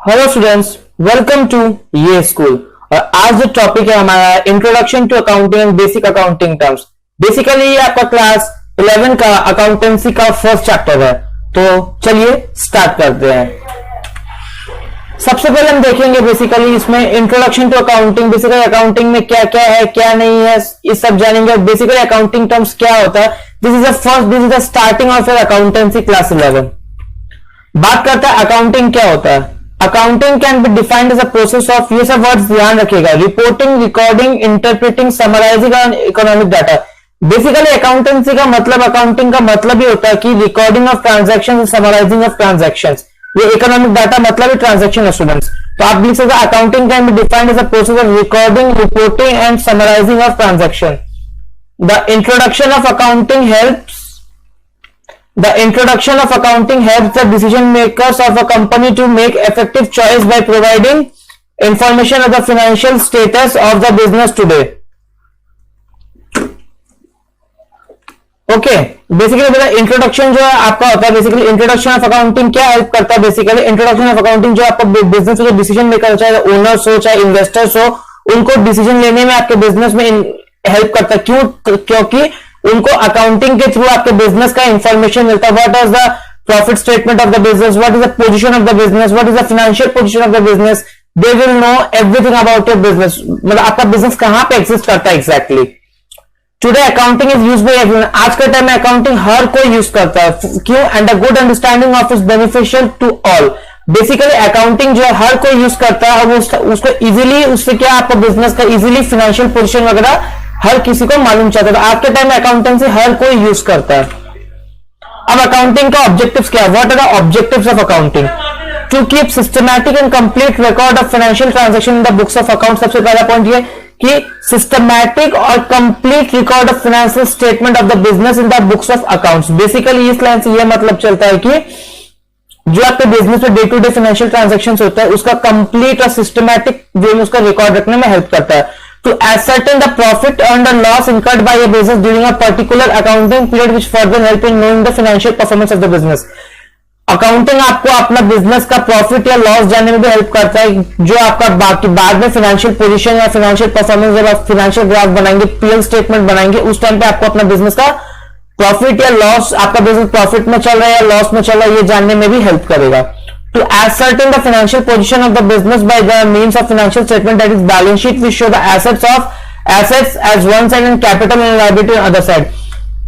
Hello students, welcome to ये school. और आज जो टॉपिक है हमारा introduction to accounting and basic accounting terms. Basically ये आपका क्लास 11 का अकाउंटेंसी का फर्स्ट चैप्टर है। तो चलिए स्टार्ट करते हैं। सबसे पहले हम देखेंगे बेसिकली इसमें introduction to accounting, basically accounting में क्या क्या है क्या नहीं है इस सब जानेंगे। बेसिकली अकाउंटिंग टर्म्स क्या होता है, this is the starting of your accountancy class 11। बात करता है अकाउंटिंग क्या होता है। Accounting can be defined as a process of, ये सब वर्ड्स ध्यान रखिएगा, reporting, recording, interpreting, summarising economic data. Basically accountancy का मतलब, अकाउंटिंग का मतलब ये होता है कि recording of transactions, summarising of transactions. ये इकोनॉमिक डाटा मतलब है ट्रांजैक्शन स्टूडेंट्स। तो आप लिख सकते हैं accounting can be defined as a process of recording, reporting and summarising of transaction. The introduction of accounting helps The introduction of accounting helps the decision makers of a company to make effective choice by providing information of the financial status of the business today. Okay, basically मेरा introduction जो है आपका होता है, basically introduction of accounting क्या help करता है। Basically introduction of accounting जो आपका बिजनेस में जो डिसीजन मेकर हो, चाहे ओनर्स हो चाहे इन्वेस्टर्स हो, उनको डिसीजन लेने में आपके बिजनेस में हेल्प करता है। क्यों? क्योंकि उनको अकाउंटिंग के थ्रू आपके बिजनेस का इंफॉर्मेशन मिलता है। What is the profit statement of the business, what is the position of the business, what is the financial position of the business. They will know everything about your business, मतलब आपका business कहां पे exist करता है exactly. Today accounting is used by everyone. आज के time में accounting हर कोई यूज करता है। क्यों? And a good understanding of is beneficial to all. Basically accounting जो है हर कोई यूज करता है और उसको इजीली, उससे क्या आपका बिजनेस का इजीली फाइनेंशियल पोजीशन वगैरह हर किसी को मालूम चाहता है। तो आज के टाइम में अकाउंटेंसी हर कोई यूज करता है। अब अकाउंटिंग का ऑब्जेक्टिव्स क्या है? What are the objectives of accounting? To keep systematic and complete record of financial transaction in the books of account. सबसे पहला पॉइंट ये कि सिस्टमैटिक और complete record of financial statement of the business in the books of accounts. Basically इस line से यह मतलब चलता है कि जो आपके बिजनेस में day to day financial transactions होता है उसका कंप्लीट और सिस्टमैटिक वे में उसका रिकॉर्ड रखने में हेल्प करता है। To ascertain the profit earned or loss incurred by a business during a particular accounting period, which further help in knowing the financial performance of the business. Accounting आपको अपना business का profit या loss जानने में भी help करता है, जो आपका बाकी बाद में फाइनेंशियल पोजीशन या फाइनेंशियल परफॉर्मेंस, जब आप फाइनेंशियल ग्राफ बनाएंगे, पीएल स्टेटमेंट बनाएंगे, उस टाइम पे आपको अपना बिजनेस का प्रॉफिट या लॉस, आपका बिजनेस प्रॉफिट में चल रहा है या लॉस में चल रहा है, ये जानने में भी हेल्प करेगा। To ascertain the financial position of the business by the means of financial statement, that is balance sheet, which show the assets as one side and capital and liability on other side.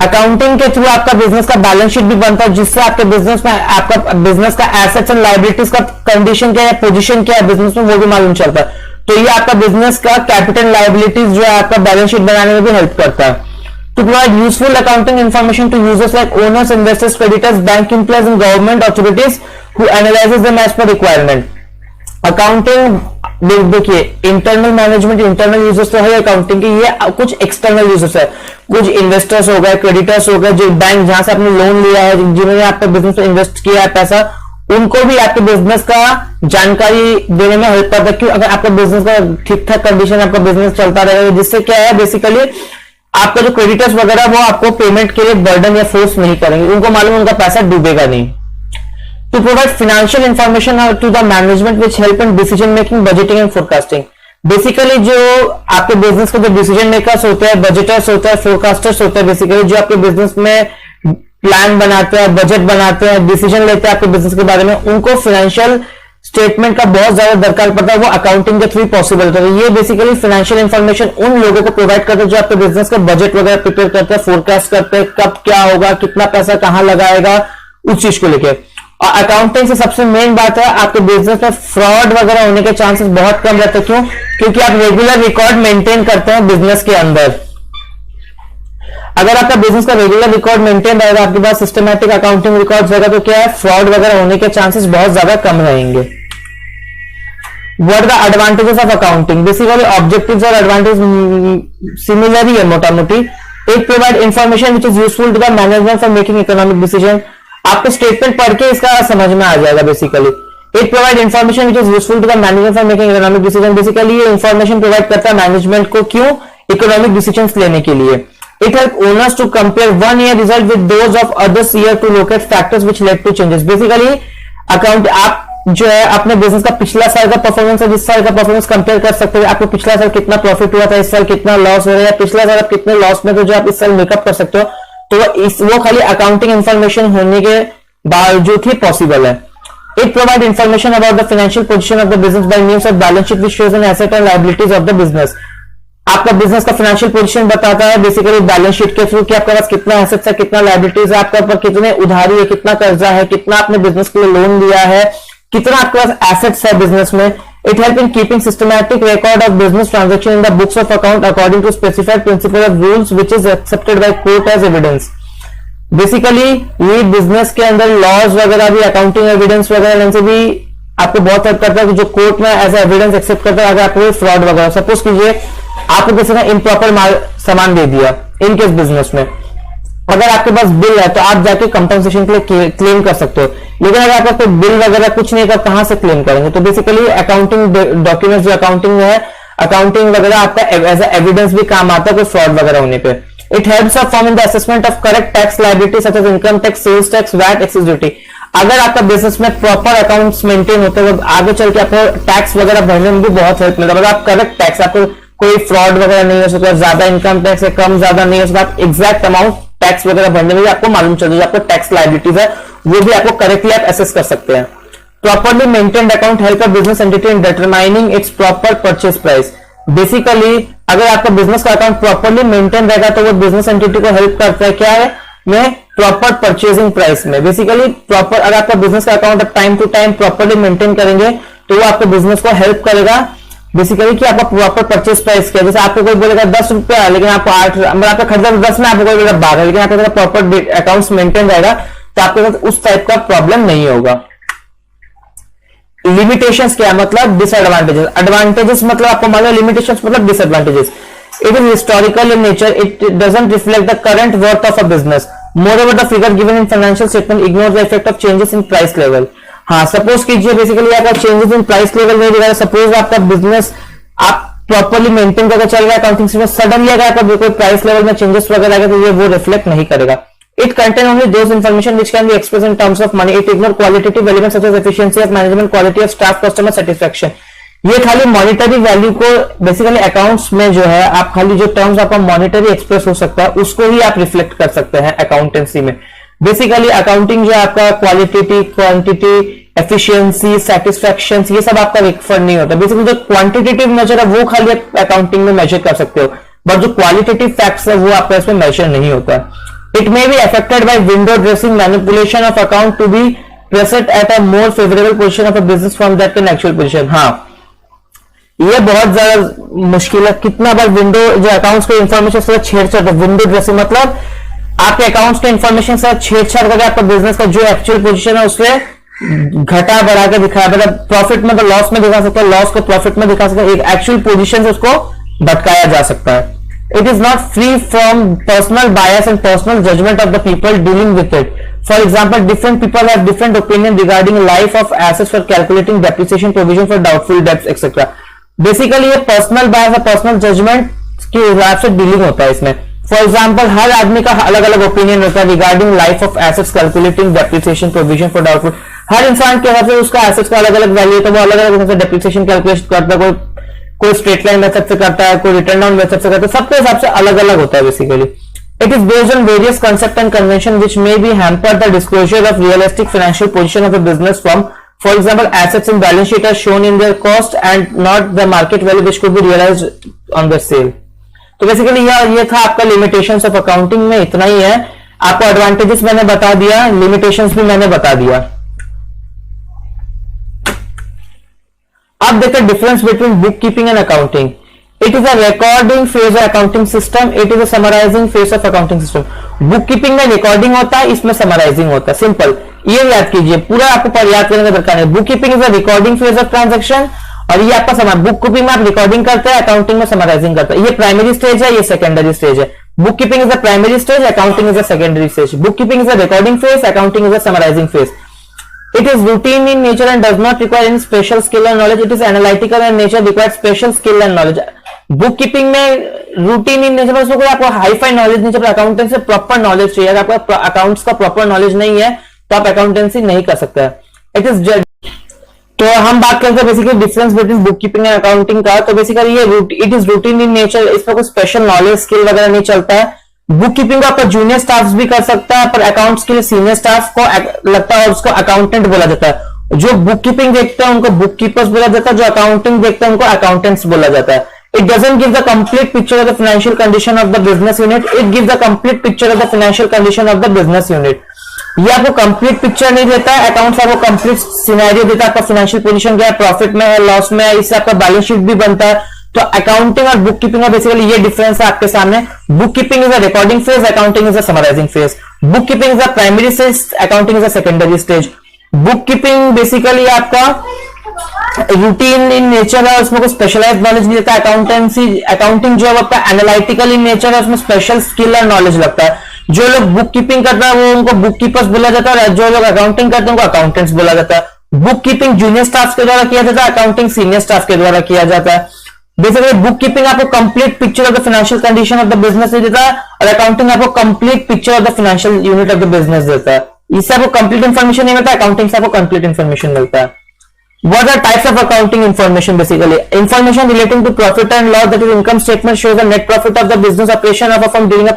Accounting के through आपका business का balance sheet भी बनता है, जिससे आपके business में आपका बिजनेस का एसेट्स एंड लायबिलिटीज का कंडीशन क्या है, पोजीशन क्या है बिजनेस में, वो भी मालूम चलता है। तो ये आपका बिजनेस का कैपिटल लायबिलिटीज जो है आपका बैलेंस शीट बनाने में भी हेल्प करता है। To provide useful accounting information to users like owners, investors, creditors, bank employees and government authorities who analyzes them as per requirement. Accounting देखिए, इंटरनल मैनेजमेंट, इंटरनल यूजर्स तो है अकाउंटिंग की, ये कुछ एक्सटर्नल यूजर्स है, कुछ इन्वेस्टर्स हो गए, क्रेडिटर्स हो गए, जो बैंक जहां से आपने लोन लिया है, जिन्होंने आपके बिजनेस में इन्वेस्ट किया है पैसा, उनको भी आपके बिजनेस का जानकारी देने में हेल्प करता है। क्यों? अगर आपका बिजनेस का ठीक ठाक कंडीशन, आपका बिजनेस चलता रहेगा, जिससे क्या है बेसिकली आपका जो क्रेडिटर्स वगैरह वो आपको पेमेंट के लिए बर्डन या फोर्स नहीं करेंगे, उनको मालूम है उनका पैसा डूबेगा नहीं। To provide financial information to the management which help in decision making, budgeting and forecasting. Basically जो आपके बिजनेस के जो डिसीजन मेकर्स होते हैं, बजटर्स होते हैं, फोरकास्टर्स होते हैं, बेसिकली जो आपके बिजनेस में प्लान बनाते हैं, बजट बनाते हैं, डिसीजन लेते हैं आपके बिजनेस के बारे में, उनको फाइनेंशियल स्टेटमेंट का बहुत ज्यादा दरकार पड़ता है, वो अकाउंटिंग के थ्रू पॉसिबल होता है। ये बेसिकली फाइनेंशियल इंफॉर्मेशन उन लोगों को प्रोवाइड करते हैं जो आपके बिजनेस का बजट वगैरह प्रिपेयर करते हैं, फोरकास्ट करते हैं, कब क्या होगा, कितना पैसा कहां लगाएगा, उस चीज को लेके। और अकाउंटिंग से सबसे मेन बात है, आपके बिजनेस में फ्रॉड वगैरह होने के चांसेस बहुत कम रहते हैं। क्यों? क्योंकि आप रेगुलर रिकॉर्ड मेंटेन करते हैं बिजनेस के अंदर। अगर आपका बिजनेस का रेगुलर रिकॉर्ड मेंटेन रहेगा, आपके पास सिस्टमैटिक अकाउंटिंग रिकॉर्ड्स रहेगा, तो क्या है, फ्रॉड वगैरह होने के चांसेस बहुत ज्यादा कम रहेंगे। What are the advantages of accounting? Basically, objectives और advantages similar ही है मोटा मोटी। एक provide information which is useful to the management for making economic decision. आपको स्टेटमेंट पढ़ के इसका समझ में आ जाएगा बेसिकली। एक provide information which is useful to the management for making economic decision. Basically ये इंफॉर्मेशन प्रोवाइड करता है मैनेजमेंट को, क्यों? इकोनॉमिक डिसीजन लेने के लिए। It helps owners to compare one year result with those of others year to locate factors which led to changes. Basically, account आप जो है अपने बिजनेस का पिछला साल का परफॉर्मेंस और इस साल का परफॉर्मेंस कंपेयर कर सकते हैं। आपको पिछला साल कितना प्रॉफिट हुआ था, इस साल कितना लॉस हो रहा है, पिछला साल आप कितने लॉस में, तो जो आप इस साल मेकअप कर सकते हो, तो वो खाली अकाउंटिंग इंफॉर्मेशन होने के बावजूद ही पॉसिबल है। It provide information about the financial position of the business by means of balance sheet which shows an asset and liabilities of the business. आपका बिजनेस का फाइनेंशियल पोजीशन बताता है बेसिकली बैलेंस शीट के through कि आपके पास कितना assets है, कितना लायबिलिटीज है, आपके ऊपर कितने उधारी है, कितना कर्जा है, कितना आपने बिजनेस के लिए लोन लिया है, कितना आपके पास एसेट्स है बिजनेस में। It help in keeping systematic record of business transaction in the books of account according to specified principle of rules which is accepted by court as evidence. Basically ये business के अंदर laws वगैरह भी, accounting evidence वगैरह से भी आपको बहुत हेल्प करता है कि जो कोर्ट में एज एविडेंस एक्सेप्ट करता है। अगर आपको फ्रॉड वगैरह, सपोज कीजिए आपको किसी ने इम्प्रॉपर सामान दे दिया इन केस बिजनेस में, अगर आपके पास बिल है तो आप जाके कंपनसेशन के लिए क्लेम कर सकते हो। लेकिन अगर आपका कोई बिल वगैरह कुछ नहीं है तो कहां से क्लेम करेंगे? तो बेसिकली अकाउंटिंग डॉक्यूमेंट्स जो अकाउंटिंग में है, अकाउंटिंग वगैरह आपका एज एविडेंस भी काम आता है कोई फ्रॉड वगैरह होने पे। It helps a firm in the assessment of correct tax liability such as income tax, sales tax, VAT, excise duty. अगर आपका बिजनेस में प्रॉपर अकाउंट्स मेंटेन होते हैं तो आगे चल के आपको टैक्स वगैरह भरने में भी बहुत हेल्प मिलता है। अगर आप करेक्ट टैक्स, आपको कोई फ्रॉड वगैरह नहीं हो सकता, ज्यादा इनकम टैक्स है, कम ज्यादा नहीं हो सकता, आप एग्जैक्ट अमाउंट टैक्स वगैरह भरने में भी आपको मालूम चल जाए, आपको टैक्स लायबिलिटीज है वो भी आपको करेक्टली आप एसेस कर सकते हैं। Properly maintained account help a business entity in determining it's proper purchase price. Basically अगर आपका बिजनेस का अकाउंट प्रॉपरली मेंटेन रहेगा तो वो बिजनेस एंटिटी को हेल्प करता है क्या है में प्रॉपर परचेजिंग प्राइस में। बेसिकली प्रॉपर अगर आपका बिजनेस का account time to time properly maintain करेंगे तो वो आपके बिजनेस को हेल्प करेगा बेसिकली कि आपका प्रॉपर परचेज प्राइस क्या है। जैसे आपको कोई बोलेगा 10 रुपया लेकिन आपको 8, मतलब आपका खर्चा 10 में, आपको कोई बोलेगा 12, लेकिन आपका प्रॉपर अकाउंट्स मेंटेन रहेगा तो आपके साथ उस टाइप का प्रॉब्लम नहीं होगा। लिमिटेशंस क्या मतलब डिसएडवांटेजेस। एडवांटेजेस मतलब आपको मालूम है, लिमिटेशंस मतलब disadvantages. It is historical in nature, it doesn't reflect the current worth of a business. Moreover the figure given in financial statement ignore the effect of changes in price level. हाँ, suppose कीजिए basically आपका changes in price level नहीं दिखा, suppose आपका business आप properly maintain करके चल रहा है अकाउंटिंग में, सडनली अगर आपका कोई प्राइस लेवल में चेंजेस वगैरह आएगा तो ये वो रिफ्लेक्ट नहीं करेगा। It contains only those information which can be expressed in terms of money. It ignores qualitative elements such as efficiency of management, quality of staff, customer satisfaction. ये खाली मॉनिटरी वैल्यू को बेसिकली अकाउंट्स में जो है आप खाली जो terms आपका मॉनिटरी एक्सप्रेस हो सकता है उसको ही आप रिफ्लेक्ट कर सकते हैं अकाउंटेंसी में। बेसिकली अकाउंटिंग जो है आपका क्वालिटेटिव, क्वांटिटी, एफिशिएंसी, सेटिस्फैक्शन, ये सब आपका रिफर नहीं होता। बेसिकली जो क्वांटिटेटिव मेजर है वो खाली आप अकाउंटिंग में मेजर कर सकते हो, बट जो क्वालिटेटिव फैक्ट्स है वो आपका इसमें मेजर नहीं होता। It may be affected by window dressing, manipulation of account to be present at a more favorable position of a business firm that can actual position। हाँ, ये बहुत ज्यादा मुश्किल है। कितना बार विंडो जो अकाउंट्स के इंफॉर्मेशन से छेड़छाड़, विंडो ड्रेसिंग मतलब आपके अकाउंट्स के इंफॉर्मेशन से छेड़छाड़ करके आपका बिजनेस का जो एक्चुअल पोजीशन है उससे घटा बढ़ा के दिखाया, मतलब प्रॉफिट में तो लॉस में दिखा सकता है, लॉस को प्रॉफिट में दिखा सकता है, एक एक्चुअल पोजीशन से उसको भटकाया जा सकता है। It is not free from personal bias and personal judgment of the people dealing with it. For example, different people have different opinion regarding life of assets for calculating depreciation, provision for doubtful debts, etc. Basically, ये personal bias और personal judgment के हिसाब से dealing होता है इसमें। For example, हर आदमी का अलग अलग ओपिनियन होता है regarding life of assets, calculating depreciation, provision for doubtful। हर इंसान के हिसाब से उसका एसेट्स का अलग अलग वैल्यू है तो वो अलग अलग डेप्रिसिएशन कैलकुलेट करता है, कोई स्ट्रेट लाइन मेथड से करता है, कोई रिटर्न डाउन मेथड से करता है, सबके हिसाब से अलग अलग होता है basically. It is based on various concept and convention which may be hamper the disclosure of realistic financial position of a business firm. For example, assets in balance sheet are shown in their cost and not the market value which could be realised on the sale. तो basically ये था आपका limitations of accounting में, इतना ही है। आपको advantages मैंने बता दिया, लिमिटेशंस भी मैंने बता दिया। अब देखते हैं difference between book keeping and accounting. It is a recording phase of accounting system, it is a summarising phase of accounting system. Book keeping में रिकॉर्डिंग होता है, इसमें समराइजिंग होता है। सिंपल, ये याद कीजिए, पूरा आपको पर याद करने का दरकार नहीं। Book keeping is a recording phase of transaction और ये आपका समय, बुक कीपिंग में आप रिकॉर्डिंग करते हैं, अकाउंटिंग में समराइजिंग करते हैं। ये प्राइमरी स्टेज है, ये सेकेंडरी स्टेज है। Book keeping is a primary stage, accounting is a secondary stage. Book keeping is a recording phase, accounting is a summarising phase. It is routine in nature and does not require any special skill and knowledge. It is analytical and nature requires special skill and knowledge. Book keeping में routine in nature, उसमें कोई आपको hi fi knowledge नहीं चाहिए, accountancy से proper knowledge चाहिए। अगर आपका अकाउंट्स का प्रॉपर नॉलेज नहीं है तो आप अकाउंटेंसी नहीं कर सकते। इट इज तो हम बात करते हैं basically difference between book keeping and accounting का। तो बेसिकली ये it is routine in nature, इसमें कोई स्पेशल नॉलेज स्किल वगैरह नहीं चलता है। बुक कीपिंग को आपका जूनियर स्टाफ भी कर सकता है, पर अकाउंट्स के लिए सीनियर स्टाफ को लगता है और उसको अकाउंटेंट बोला जाता है। जो बुक कीपिंग देखते हैं उनको बुक कीपर्स बोला जाता है, जो अकाउंटिंग देखते हैं उनको अकाउंटेंट्स बोला जाता है। It doesn't give the complete picture of the financial condition of the business unit. It gives the complete picture of the financial condition of the business unit. ये आपको कंप्लीट पिक्चर नहीं देता है, अकाउंट्स आपको complete scenario देता है, आपका financial position क्या है, प्रॉफिट में है, लॉस में है, इससे आपका बैलेंस शीट भी बनता है। तो अकाउंटिंग और बुक कीपिंग का बेसिकली ये डिफरेंस है आपके सामने। Book keeping is a recording phase, accounting is a summarising phase. Book keeping is a primary stage, accounting is a secondary stage. Book keeping basically आपका रूटीन इन नेचर है, उसमें कोई specialise knowledge नहीं देता। Accounting जो है आपका analytical इन nature है, उसमें स्पेशल स्किल और नॉलेज लगता है। जो लोग बुक कीपिंग करता है वो उनको बुक कीपर्स बोला जाता है, जो लोग अकाउंटिंग करते हैं उनको अकाउंटेंट्स बोला जाता है। बुक कीपिंग जूनियर स्टाफ के द्वारा किया जाता है, अकाउंटिंग सीनियर स्टाफ के द्वारा किया जाता है। बेसिकली बुक कीपिंग आपको complete picture of the financial condition of the business देता है, और अकाउंटिंग आपको complete picture of the financial unit of the business देता है। इससे आपको कंप्लीट इन्फॉर्मेशन नहीं मिलता, अकाउंटिंग से आपको कंप्लीट इन्फॉर्मेशन मिलता है। What are types of accounting information? Basically, information relating to profit and loss, that is income statement shows the net profit of the business operation of a firm during a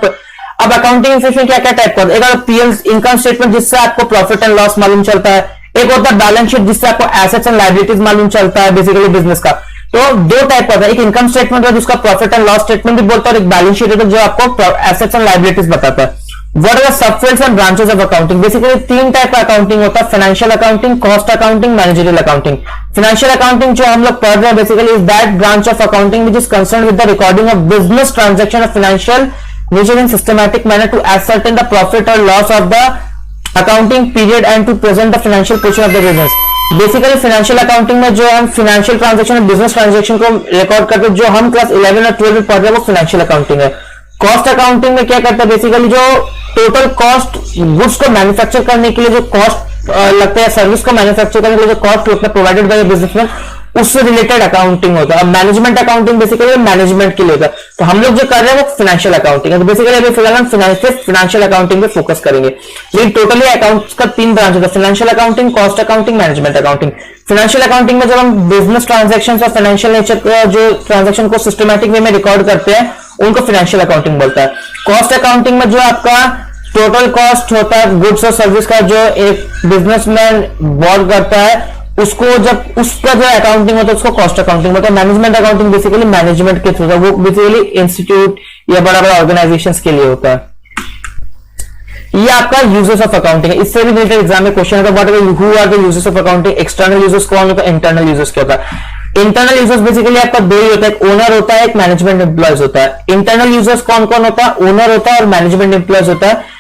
अब accounting information क्या क्या type का होता है? एक होता है PL income statement जिससे आपको प्रॉफिट एंड लॉस मालूम चलता है, एक होता है बैलेंस शीट जिससे आपको एसेट्स एंड लायबिलिटीज मालूम चलता है बेसिकली बिजनेस का। तो दो टाइप का होता है, एक इनकम स्टेटमेंट है जिसका प्रॉफिट एंड लॉस स्टेटमेंट भी बोलता है, और एक बैलेंस शीट है जो आपको एसेट्स एंड लायबिलिटीज बताता है। What are the subfields and branches of accounting? Basically तीन टाइप का अकाउंटिंग होता है, financial accounting, cost accounting, managerial accounting. Financial accounting जो हम लोग पढ़ रहे हैं basically is that branch of accounting which is concern with the recording of business transaction of financial nature in systematic manner to ascertain the profit और loss of the accounting period and to present the financial position of the business. Basically financial accounting में जो हम financial transaction business transaction को record करते हैं, जो हम class 11 और 12 में पढ़ रहे हैं वो फाइनेंशियल अकाउंटिंग है। कॉस्ट अकाउंटिंग में क्या करता है बेसिकली जो टोटल कॉस्ट गुड्स को मैन्युफैक्चर करने के लिए जो कॉस्ट लगता है, सर्विस को मैन्युफैक्चर करने के लिए जो कॉस्ट लगता है प्रोवाइडेड बाय बिजनेसमैन, उससे रिलेटेड अकाउंटिंग होता है। मैनेजमेंट अकाउंटिंग बेसिकली मैनेजमेंट के लिए होता है। तो हम लोग जो कर रहे हैं वो फाइनेंशियल अकाउंटिंग है। तो बेसिकली अभी फिलहाल हम फाइनेंशियल अकाउंटिंग पे फोकस करेंगे। लेकिन टोटली अकाउंट्स का तीन ब्रांच होता है, financial accounting, cost accounting, management accounting. Financial accounting में जब हम बिजनेस ट्रांजेक्शन और फाइनेंशियल नेचर का जो ट्रांजेक्शन को सिस्टमैटिक वे में रिकॉर्ड करते हैं उनको फाइनेंशियल अकाउंटिंग बोलता है। कॉस्ट अकाउंटिंग में जो आपका टोटल कॉस्ट होता है गुड्स और सर्विस का जो एक बिजनेसमैन बॉर करता है, उसको जब उसका जो अकाउंटिंग होता है उसको कॉस्ट अकाउंटिंग होता है। मैनेजमेंट अकाउंटिंग बेसिकली मैनेजमेंट के थ्रू होता है, वो बेसिकली इंस्टीट्यूट या बड़ा बड़ा ऑर्गेनाइजेशंस के लिए होता है। ये आपका यूजर्स ऑफ अकाउंटिंग है। इससे भी रिलेटेड एग्जाम में क्वेश्चन होता है, who are the users of accounting. External users कौन होता है, इंटरनल यूजर्स क्या होता है। इंटरनल यूजर्स बेसिकली आपका दो ही होता है, एक ओनर होता है, एक मैनेजमेंट एम्प्लॉयज होता है। इंटरनल यूजर्स कौन कौन होता है, ओनर होता है और मैनेजमेंट एम्प्लॉयज होता है।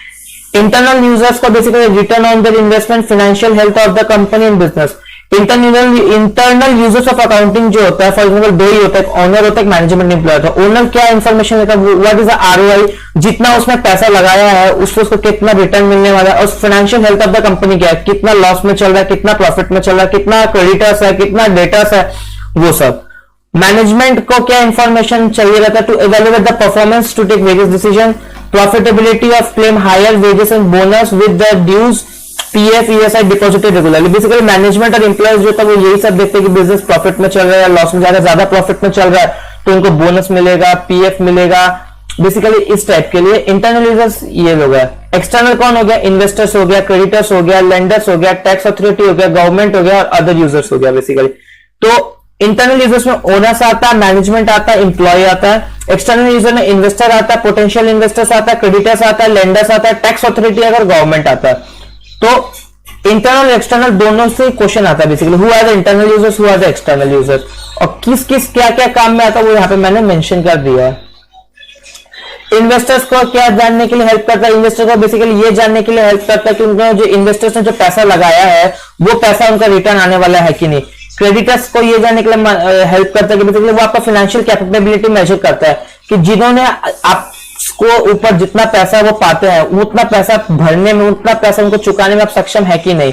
इंटरनल यूजर्स का basically return on their investment, financial health of the company and business. Internal users of accounting जो होता है फॉर एग्जाम्पल दो ही होता है, ओनर होता है, एक मैनेजमेंट एम्प्लॉय होता है। ओनर क्या इन्फॉर्मेशन देता है, व्हाट इज द आरओआई, जितना उसने पैसा लगाया है उसको कितना रिटर्न मिलने वाला है। और financial health of the company क्या है, कितना लॉस में चल रहा है, कितना प्रॉफिट में चल रहा है, कितना क्रेडिटर्स है, कितना डेटर्स है, वो सब। मैनेजमेंट को क्या इंफॉर्मेशन चाहिए रहता है, to evaluate the performance, to take various decision, profitability of claim higher wages and bonus with the dues PF ESI deposited regularly. Basically management और एम्प्लॉयज जो था वो यही सब देखते हैं कि बिजनेस प्रॉफिट में चल रहा है या लॉस में जा रहा है। ज्यादा प्रॉफिट में चल रहा है तो उनको बोनस मिलेगा, पीएफ मिलेगा, बेसिकली इस टाइप के लिए। इंटरनल यूजर्स ये लोग है। एक्सटर्नल कौन हो गया, इन्वेस्टर्स हो गया, क्रेडिटर्स हो गया, लेंडर्स हो गया, टैक्स अथॉरिटी हो गया, गवर्नमेंट हो गया और अदर यूजर्स हो गया बेसिकली। तो इंटरनल यूजर्स में ओनर्स आता है, मैनेजमेंट आता है, एम्प्लॉय आता है। एक्सटर्नल यूजर में इन्वेस्टर आता है, पोटेंशियल इन्वेस्टर्स आता है, क्रेडिटर्स आता है, लेंडर्स आता है, टैक्स अथॉरिटी अगर गवर्नमेंट आता है। तो इंटरनल एक्सटर्नल दोनों से क्वेश्चन आता है basically, who are the internal users, who are the external users, और किस किस क्या क्या काम में आता है वो यहाँ पे मैंने मेंशन कर दिया है। इन्वेस्टर्स को क्या जानने के लिए हेल्प करता है, इन्वेस्टर को बेसिकली ये जानने के लिए हेल्प करता है कि उन्होंने जो इन्वेस्टर्स ने जो पैसा लगाया है वो पैसा उनका रिटर्न आने वाला है कि नहीं। क्रेडिटर्स को ये जानने के लिए हेल्प करता है कि बेसिकली वो आपका फाइनेंशियल कैपेबिलिटी मेजर करता है कि जिन्होंने आपको ऊपर जितना पैसा वो पाते हैं उतना पैसा भरने में, उतना पैसा उनको चुकाने में आप सक्षम है कि नहीं।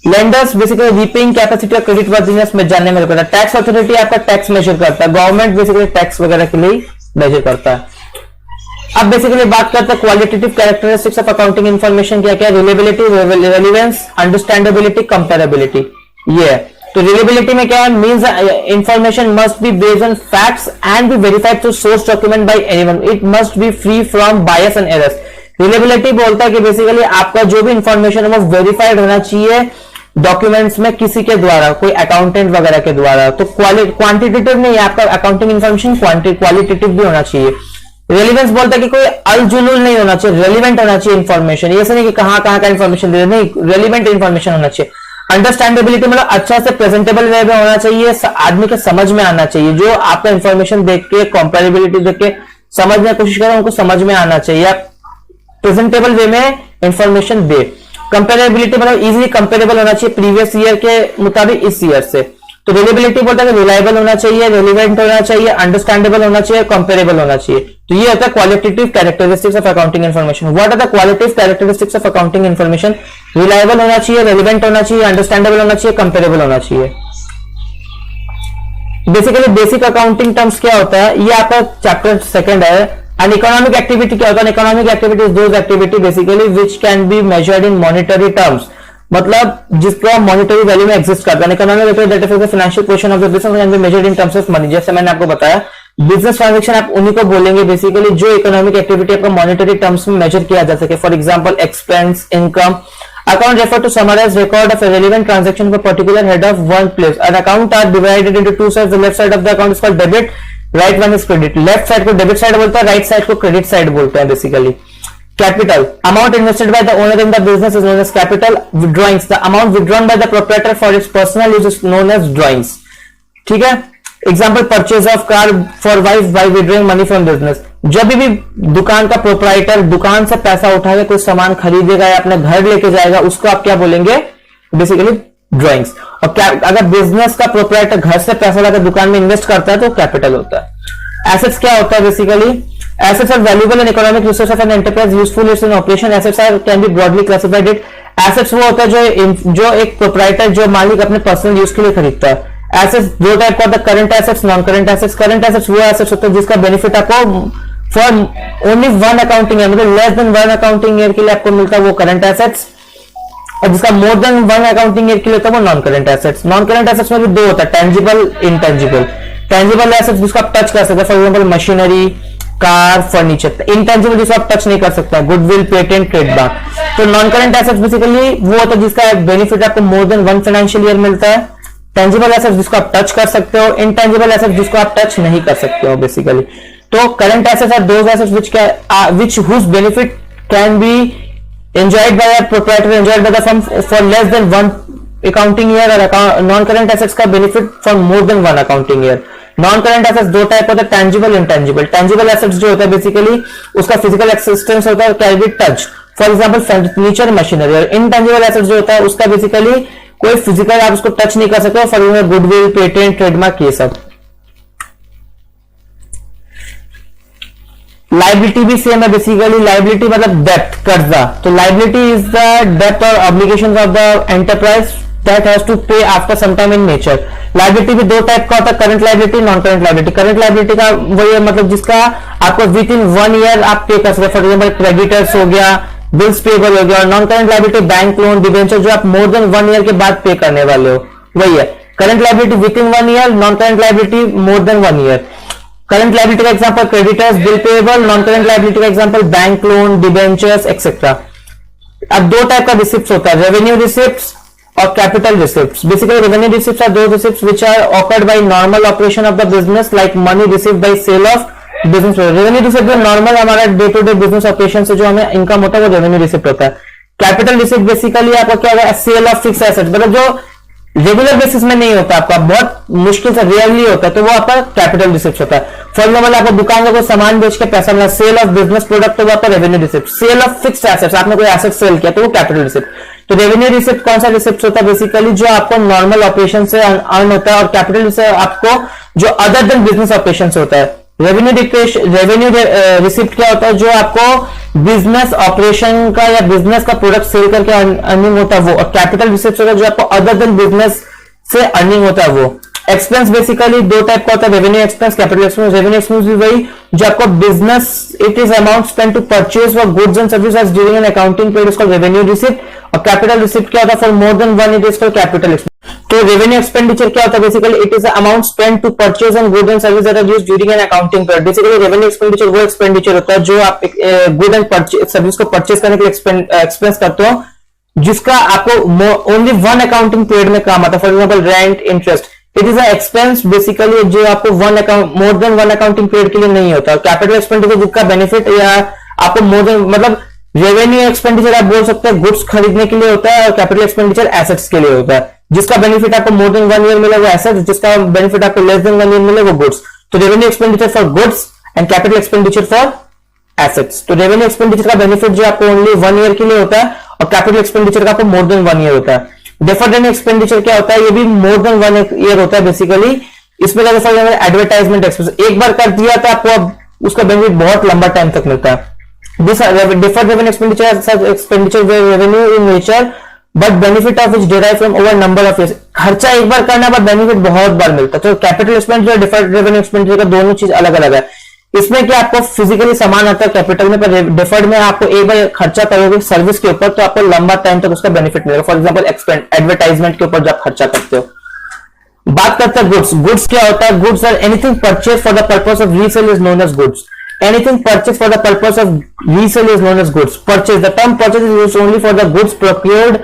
लेंडर्स बेसिकली रीपेइंग कैपेसिटी और क्रेडिट वर्दिनेस में जानने में करता है। टैक्स अथॉरिटी आपका टैक्स मेजर करता है, गवर्नमेंट बेसिकली टैक्स वगैरह के लिए मेजर करता है। अब बेसिकली बात करते हैं qualitative characteristics of accounting information क्या क्या, रिलेबिलिटी, रेलेवेंस, अंडरस्टैंडेबिलिटी, कंपेरेबिलिटी। ये है तो रिलेबिलिटी में क्या है, means information must be based on facts and be verified through source document bye anyone, it must be free from bias and errors. Reliability बोलता है कि बेसिकली आपका जो भी इंफॉर्मेशन है वो वेरीफाइड होना चाहिए डॉक्यूमेंट्स में किसी के द्वारा, कोई अकाउंटेंट वगैरह के द्वारा। तो क्वांटिटेटिव नहीं है आपका अकाउंटिंग इन्फॉर्मेशन, क्वालिटेटिव भी होना चाहिए। रेलिवेंस बोलता है कि कोई अलजुलूल नहीं होना चाहिए, रेलिवेंट होना चाहिए इन्फॉर्मेशन, ये नहीं कि कहां कहां का इन्फॉर्मेशन दे रहे, नहीं, रेलिवेंट इन्फॉर्मेशन होना चाहिए। अंडरस्टैंडेबिलिटी मतलब अच्छा से प्रेजेंटेबल वे में होना चाहिए, आदमी के समझ में आना चाहिए, जो आपका इन्फॉर्मेशन देख के कंपेरेबिलिटी देख के समझने की कोशिश करें उनको समझ में आना चाहिए, प्रेजेंटेबल वे में इंफॉर्मेशन दे। कंपेरेबिलिटी मतलब इजीली कंपेरेबल होना चाहिए प्रीवियस ईयर के मुताबिक इस ईयर से। तो रिलेबिलिटी बोलता है कि रिलायबल होना चाहिए, रेलिवेंट होना चाहिए, अंडरस्टैंडेबल होना चाहिए, कंपेरेबल होना चाहिए। तो ये होता है qualitative characteristics of accounting information. What are the qualitative characteristics of accounting information? Reliable होना चाहिए, रेलिवेंट होना चाहिए, अंडरस्टैंडेबल होना चाहिए, कंपेरेबल होना चाहिए। बेसिकली बेसिक अकाउंटिंग टर्म्स क्या होता है, ये आपका चैप्टर सेकंड है। एंड इकोनॉमिक एक्टिविटी क्या होता है? Economic activity is those activity basically which can be measured in monetary terms, मतलब जिसका मॉनेटरी वैल्यू में एग्जिस्ट करता है। Economic activity that is the financial portion of the business can be measured in terms of money. जैसे मैंने आपको बताया business transaction आप उन्हीं को बोलेंगे बेसिकली जो इकोनॉमिक एक्टिविटी आपका मॉनेटरी टर्म्स में मेजर किया जा सके। For example expense, income. Account refer to summarize record of a relevant transaction for particular head of one place. An account are divided into two sides. The left side of the account is called debit, right one is credit. Left side को debit side बोलता है, right side को credit side बोलते हैं basically. Capital, amount invested by the owner in the business is known as capital. Drawings, the amount withdrawn by the proprietor for its personal use is known as drawings. ठीक है। Example purchase of car for wife by withdrawing money from business. जब भी दुकान का proprietor दुकान से पैसा उठा के कोई सामान खरीदेगा या अपने घर लेके जाएगा उसको आप क्या बोलेंगे? Basically drawings. और क्या अगर बिजनेस का प्रोप्राइटर घर से पैसा लाकर दुकान में इन्वेस्ट करता है तो कैपिटल होता है। एसेट्स क्या होता है? Basically assets are valuable and economic resource of an enterprise useful in operation. Assets are can be broadly classified. Assets वो होता है जो एक प्रोप्राइटर जो मालिक अपने पर्सनल यूज के लिए खरीदता है। एसेट्स दो टाइप का होता है, current assets, non current assets. Current assets वो एसेट्स होते हैं जिसका बेनिफिट आपको for only one accounting year, मतलब less than one accounting year के लिए आपको मिलता है वो करंट एसेट्स, और जिसका मोर देन वन अकाउंटिंग ईयर के लिए होता है वो non current assets. Non current assets में भी दो होता है, टेंजिबल, इनटेंजिबल। टेंजिबल एसेट्स जिसको आप टच कर सकते हैं, for example machinery, car, furniture. Intangible जिसको आप टच नहीं कर सकते, गुडविल, पेटेंट, ट्रेडमार्क। तो नॉन करंट एसेट्स बेसिकली वो होता है जिसका बेनिफिट आपको मोर देन वन फाइनेंशियल ईयर मिलता है। टेंजिबल एसेट्स जिसको आप टच कर सकते हो, इनटेंजिबल एसेट्स जिसको आप टच नहीं कर सकते हो बेसिकली। तो current assets are those assets which whose benefit can be enjoyed by a proprietor, enjoyed by the firm for less than one accounting year, और नॉन करंट एसेट्स का benefit for more than one accounting year. Non current assets दो type होता है, tangible, intangible. Tangible assets जो होता है basically उसका physical existence होता है, can be touch, for example furniture, machinery. और इनटेंजिबल एसेट्स जो होता है उसका बेसिकली कोई फिजिकल आप उसको टच नहीं कर सकते, for example goodwill, patent, trademark, ये सब। लाइबिलिटी भी सेम है बेसिकली। लाइबिलिटी मतलब डेब्ट, कर्जा। तो लाइबिलिटी इज द डेब्ट और obligations of the enterprise that has to pay after some time in nature. Liability भी दो टाइप का होता है, current liability, non current liability. Current liability का वही है मतलब जिसका आपको विद इन 1 ईयर आप पे कर सकते, फॉर एग्जांपल क्रेडिटर्स हो गया, बिल्स पेबल हो गया। और non current liability bank loan, debenture जो आप मोर देन 1 ईयर के बाद पे करने वाले हो, वही है। Current liability within 1 year, non current liability more than 1 year. Current liability का example creditors, bill payable. Non current liability का example bank loan, debentures etcetera. अब दो टाइप का रिसिप्ट होता है, रेवेन्यू रिसिप्ट्स और capital receipts. Basically revenue receipts are those receipts which are occurred by normal operation of the business like money received by sale of business. Revenue receipt जो normal हमारा day to day business operation से जो हमें income होता है वो revenue receipt होता है। कैपिटल रिसिप्ट बेसिकली आपका क्या होगा? सेल ऑफ फिक्स एसेट, मतलब जो रेगुलर बेसिस में नहीं होता, आपका बहुत मुश्किल से रेयरली होता है, तो वो आपका कैपिटल रिसिप्ट होता है। फॉर एग्जांपल आपको दुकान में कोई सामान बेच के पैसा मिला, सेल ऑफ बिजनेस प्रोडक्ट, तो वो आपका revenue receipt. Sale of fixed assets, आपने कोई एसेट सेल किया तो वो कैपिटल रिसिप्ट। तो रेवेन्यू रिसिप्ट कौन सा रिसिप्ट होता है? बेसिकली जो आपको नॉर्मल ऑपरेशन से अर्न होता है, और कैपिटल रिसिप्ट आपको जो अदर देन बिजनेस ऑपरेशन से होता है। रेवेन्यू रिसिप्ट क्या होता है? जो आपको बिजनेस ऑपरेशन का या बिजनेस का प्रोडक्ट सेल करके अर्निंग होता है वो। और कैपिटल रिसिप्ट होता है जो आपको अदर देन बिजनेस से अर्निंग होता है वो। एक्सपेंस बेसिकली दो टाइप का होता है, revenue expense, capital expense. Revenue expense भी वही जो आपको business, it is amount spend to purchase for goods and services during an accounting period, इसको रेवेन्यू रिसिप्ट। और कैपिटल रिसिप्ट क्या होता है, for more than one it is called capital expense. तो रेवेन्यू एक्सपेंडिचर क्या होता है, basically it is amount spend to purchase and good and service that are used during an accounting period. Basically revenue expenditure वो expenditure होता है जो आप good and service को परचेज करने के लिए एक्सपेंस करते हो, जिसका आपको ओनली वन अकाउंटिंग पीरियड में काम आता है। For example rent, interest, it is expense basically जो आपको मोर देन वन अकाउंटिंग पीरियड के लिए नहीं होता। कैपिटल एक्सपेंडिचर जिसका बेनिफिट या आपको मोर देन, मतलब रेवेन्यू एक्सपेंडिचर आप बोल सकते हैं गुड्स खरीदने के लिए होता है, और कैपिटल एक्सपेंडिचर एसेट्स के लिए होता है। जिसका बेनिफिट आपको मोर देन 1 ईयर मिले वो एसेट्स, जिसका बेनिफिट आपको लेस देन 1 ईयर मिले वो गुड्स। तो revenue expenditure for goods and capital expenditure for assets. तो रेवेन्यू एक्सपेंडिचर का बेनिफिट जो आपको ओनली 1 ईयर के लिए होता है, और कैपिटल एक्सपेंडिचर का आपको मोर देन 1 ईयर होता है। डेफर्ड रेवेन्यू एक्सपेंडिचर क्या होता है, ये भी मोर देन 1 ईयर होता है बेसिकली। इसमें एडवर्टाइजमेंट एक्सपेंस एक बार कर दिया तो आपको अब उसका बेनिफिट बहुत लंबा टाइम तक मिलता है। Deferred revenue expenditure is such expenditure where revenue in nature but benefit of which derive from over number of years। खर्चा एक बार करना पर बेनिफिट बहुत बार मिलता है। तो कैपिटल एक्सपेंडिचर और डिफर्ड रेवेन्यू एक्सपेंडिचर का दोनों चीज अलग अलग है। इसमें क्या आपको फिजिकली सामान आता है कैपिटल में, पर डिफर्ड में आपको एक बार खर्चा करोगे सर्विस के ऊपर तो आपको लंबा टाइम तक उसका बेनिफिट मिलेगा। फॉर एग्जाम्पल एडवर्टाइजमेंट के ऊपर जब खर्चा करते हो। बात करते हैं गुड्स। गुड्स क्या होता है, goods are anything purchase for the purpose of resale is known as goods. Anything purchased for the purpose of resale is known as goods. Purchase, the term purchase is used only for the goods procured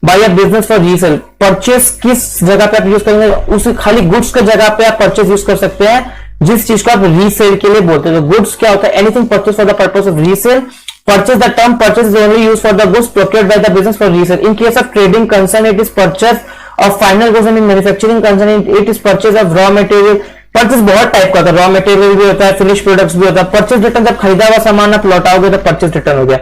by a business for resale. Purchase किस जगह पे आप use करेंगे, उस खाली goods के जगह पे आप परचेज यूज कर सकते हैं जिस चीज को आप रीसेल के लिए बोलते हैं। तो गुड्स क्या होता है, anything purchase for the purpose of resale. Purchase, the term purchase is only used for the goods procured by the business for resale. In case of trading concern, it is purchase of final goods, and in manufacturing concern, it is purchase of raw material. Purchase बहुत type का होता है, raw material भी होता है, finish products भी होता है। परचेज रिटर्न जब खरीदा हुआ सामान आप लौटाओगे तो परचेज रिटर्न हो गया।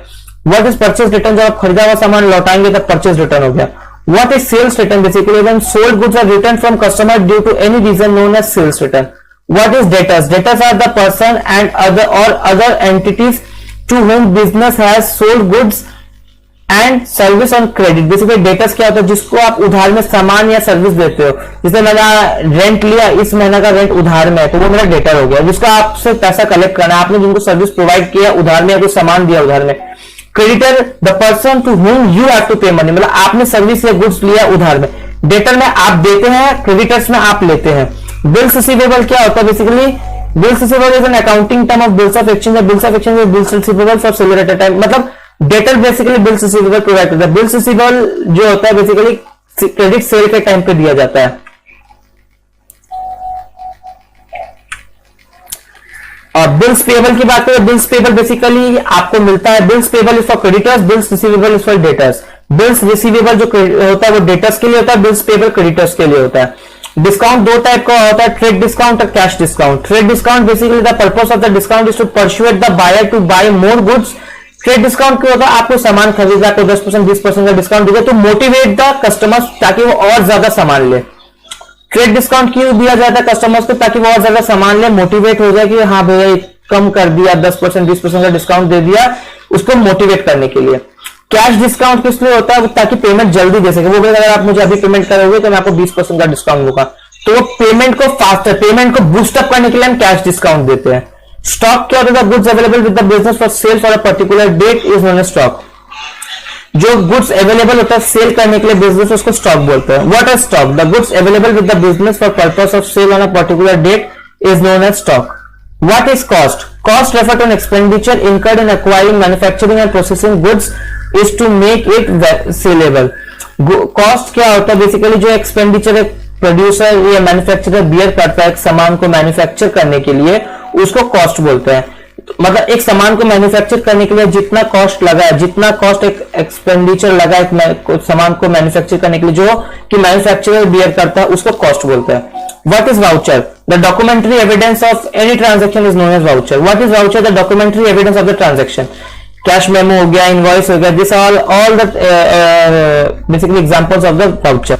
व्हाट इज परचेज रिटर्न, जब आप खरीदा हुआ सामान लौटाएंगे तो परचेज रिटर्न हो गया। What is sales return, basically when sold goods are return from customer due to any reason known as sales return. What is debtors, debtors are the person and other entities to whom business has sold goods and service on credit. Basically debtors क्या होता है, जिसको आप उधार में सामान या service देते हो। जैसे मैंने रेंट लिया, इस महीने का रेंट उधार में है तो वो मेरा डेटर हो गया, जिसका आपसे पैसा कलेक्ट करना है, आपने जिनको सर्विस प्रोवाइड किया उधार में या कोई सामान दिया उधार में। Creditor, the person to whom you have to pay money, मतलब आपने सर्विस या गुड्स लिया उधार में। डेटर में आप देते हैं, क्रेडिटर्स में आप लेते हैं। बिल्स रिसीवेबल क्या होता है, basically bills receivable is an accounting term of bills of exchange. Bills of exchange bills receivable for seller at a time, मतलब debtor basically bills receivable provide करता है। बिल्स रिसीवेबल जो होता है बेसिकली क्रेडिट सेल के time पे दिया जाता है। और बिल्स पेबल की बात करें, बिल्स पेबल बेसिकली आपको मिलता है, bills payable is for creditors, bills receivable is for debtors. Bills receivable जो होता है वो डेटर्स के लिए होता है, बिल्स पेबल क्रेडिटर्स के लिए होता है। डिस्काउंट दो टाइप का होता है, ट्रेड डिस्काउंट और cash discount. Trade discount basically the purpose of the discount is to persuade the buyer to buy more goods. Trade discount क्या होता है, आपको सामान खरीदा तो 10% 20% का डिस्काउंट देगा तो मोटिवेट द कस्टमर्स ताकि वो और ज्यादा सामान ले। ट्रेड डिस्काउंट क्यों दिया जाता है कस्टमर्स को, ताकि वो और ज्यादा सामान ले, मोटिवेट हो जाए कि हाँ भैया कम कर दिया, 10% 20% का डिस्काउंट दे दिया, उसको मोटिवेट करने के लिए। कैश डिस्काउंट किस लिए होता है, ताकि पेमेंट जल्दी दे सके। वो अगर आप मुझे अभी पेमेंट करोगे तो मैं आपको 20% का डिस्काउंट दूंगा, तो वो पेमेंट को फास्टर, पेमेंट को बूस्टअप करने के लिए हम कैश डिस्काउंट देते हैं। स्टॉक क्या होता है, goods available with the business for sale for a particular date is known as stock. जो गुड्स अवेलेबल होता है सेल करने के लिए बिजनेस, उसको स्टॉक बोलते हैं। What is stock, the goods available with the business for purpose of sale on a particular date is known as stock. What is cost? Cost refer to an expenditure incurred in acquiring, manufacturing and processing goods is to make it sellable. Cost क्या होता है, basically जो expenditure एक producer या manufacturer beer करता है एक सामान को मैन्युफैक्चर करने के लिए, उसको कॉस्ट बोलते हैं। मतलब एक सामान को मैन्युफैक्चर करने के लिए जितना कॉस्ट लगा है, जितना कॉस्ट एक एक्सपेंडिचर लगा एक सामान को मैन्युफैक्चर करने के लिए जो कि मैन्युफैक्चरर बियर करता है, उसको कॉस्ट बोलते हैं। What is voucher? The documentary evidence of any transaction is known as voucher. What is voucher? The documentary evidence of the transaction. Cash memo हो गया, invoice हो गया, this all the basically examples of the voucher.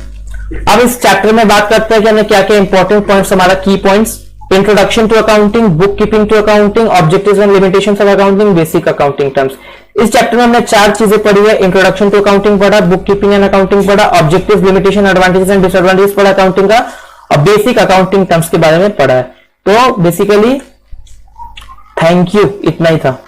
अब इस chapter में बात करते हैं कि हमें क्या क्या इंपॉर्टेंट पॉइंट्स, हमारा key points. Introduction to accounting, book keeping to accounting, objectives and limitations of accounting, basic accounting terms. इस चैप्टर में हमने 4 चीजें पढ़ी है। इंट्रोडक्शन टू अकाउंटिंग पढ़ा, बुक कीपिंग एंड अकाउंटिंग पढ़ा, objective, limitation, advantages and disadvantages पढ़ा अकाउंटिंग का, और बेसिक अकाउंटिंग टर्म्स के बारे में पढ़ा है। तो बेसिकली थैंक यू, इतना ही था।